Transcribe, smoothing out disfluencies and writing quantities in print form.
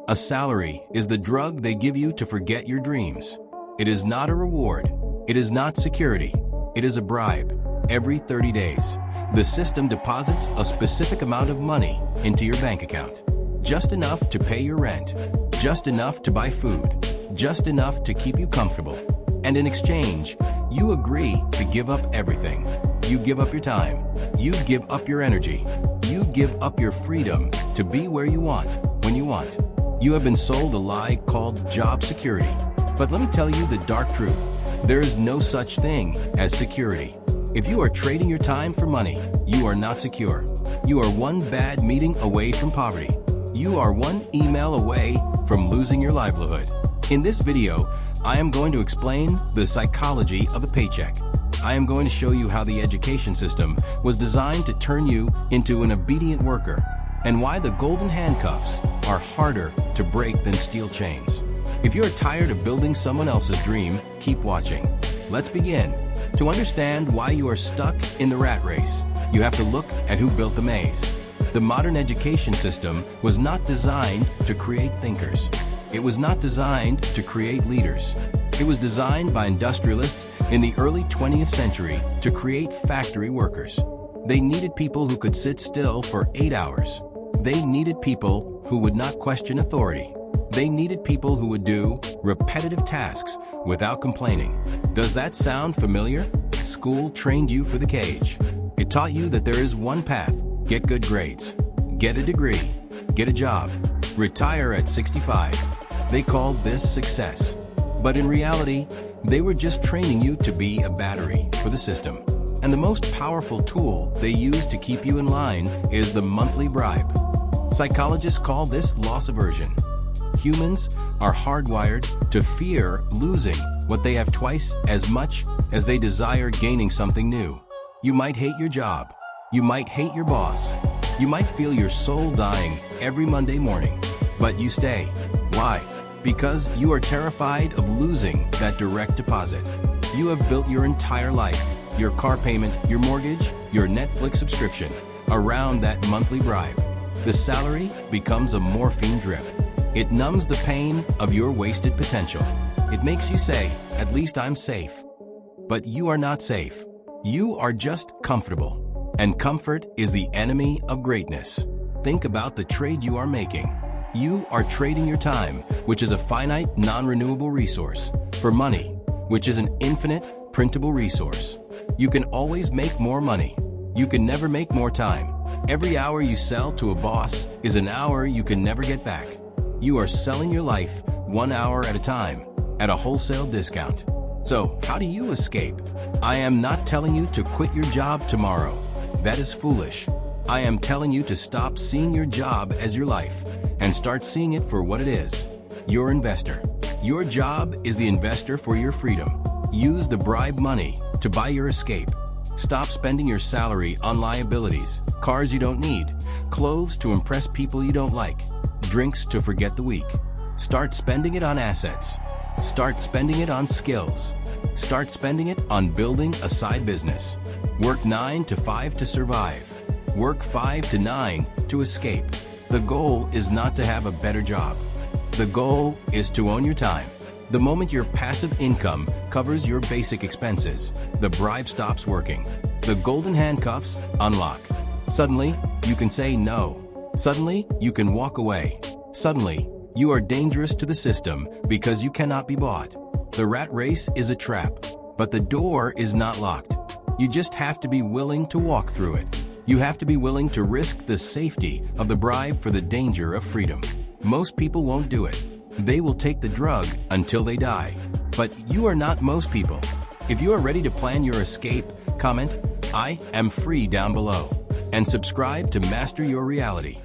A salary is the drug they give you to forget your dreams. It is not a reward. It is not security. It is a bribe. Every 30 days, the system deposits a specific amount of money into your bank account. Just enough to pay your rent. Just enough to buy food. Just enough to keep you comfortable. And in exchange, you agree to give up everything. You give up your time. You give up your energy. You give up your freedom to be where you want, when you want. You have been sold a lie called job security. But let me tell you the dark truth. There is no such thing as security. If you are trading your time for money, you are not secure. You are one bad meeting away from poverty. You are one email away from losing your livelihood. In this video, I am going to explain the psychology of a paycheck. I am going to show you how the education system was designed to turn you into an obedient worker, and why the golden handcuffs are harder to break than steel chains. If you're tired of building someone else's dream, keep watching. Let's begin. To understand why you are stuck in the rat race, you have to look at who built the maze. The modern education system was not designed to create thinkers. It was not designed to create leaders. It was designed by industrialists in the early 20th century to create factory workers. They needed people who could sit still for 8 hours. They needed people who would not question authority. They needed people who would do repetitive tasks without complaining. Does that sound familiar? School trained you for the cage. It taught you that there is one path: get good grades, get a degree, get a job, retire at 65. They called this success. But in reality, they were just training you to be a battery for the system. And the most powerful tool they use to keep you in line is the monthly bribe. Psychologists call this loss aversion. Humans are hardwired to fear losing what they have twice as much as they desire gaining something new. You might hate your job. You might hate your boss. You might feel your soul dying every Monday morning. But you stay. Why? Because you are terrified of losing that direct deposit. You have built your entire life, your car payment, your mortgage, your Netflix subscription, around that monthly bribe. The salary becomes a morphine drip. It numbs the pain of your wasted potential. It makes you say, "At least I'm safe." But you are not safe. You are just comfortable. And comfort is the enemy of greatness. Think about the trade you are making. You are trading your time, which is a finite, non-renewable resource, for money, which is an infinite, printable resource. You can always make more money. You can never make more time. Every hour you sell to a boss is an hour you can never get back. You are selling your life 1 hour at a time, at a wholesale discount. So, how do you escape? I am not telling you to quit your job tomorrow. That is foolish. I am telling you to stop seeing your job as your life and start seeing it for what it is: your investor. Your job is the investor for your freedom. Use the bribe money to buy your escape. Stop spending your salary on liabilities, cars you don't need, clothes to impress people you don't like, drinks to forget the week. Start spending it on assets. Start spending it on skills. Start spending it on building a side business. Work 9 to 5 to survive. Work 5 to 9 to escape. The goal is not to have a better job. The goal is to own your time. The moment your passive income covers your basic expenses, the bribe stops working. The golden handcuffs unlock. Suddenly, you can say no. Suddenly, you can walk away. Suddenly, you are dangerous to the system because you cannot be bought. The rat race is a trap, but the door is not locked. You just have to be willing to walk through it. You have to be willing to risk the safety of the bribe for the danger of freedom. Most people won't do it. They will take the drug until they die. But you are not most people. If you are ready to plan your escape, comment, "I am free" down below. And subscribe to master your reality.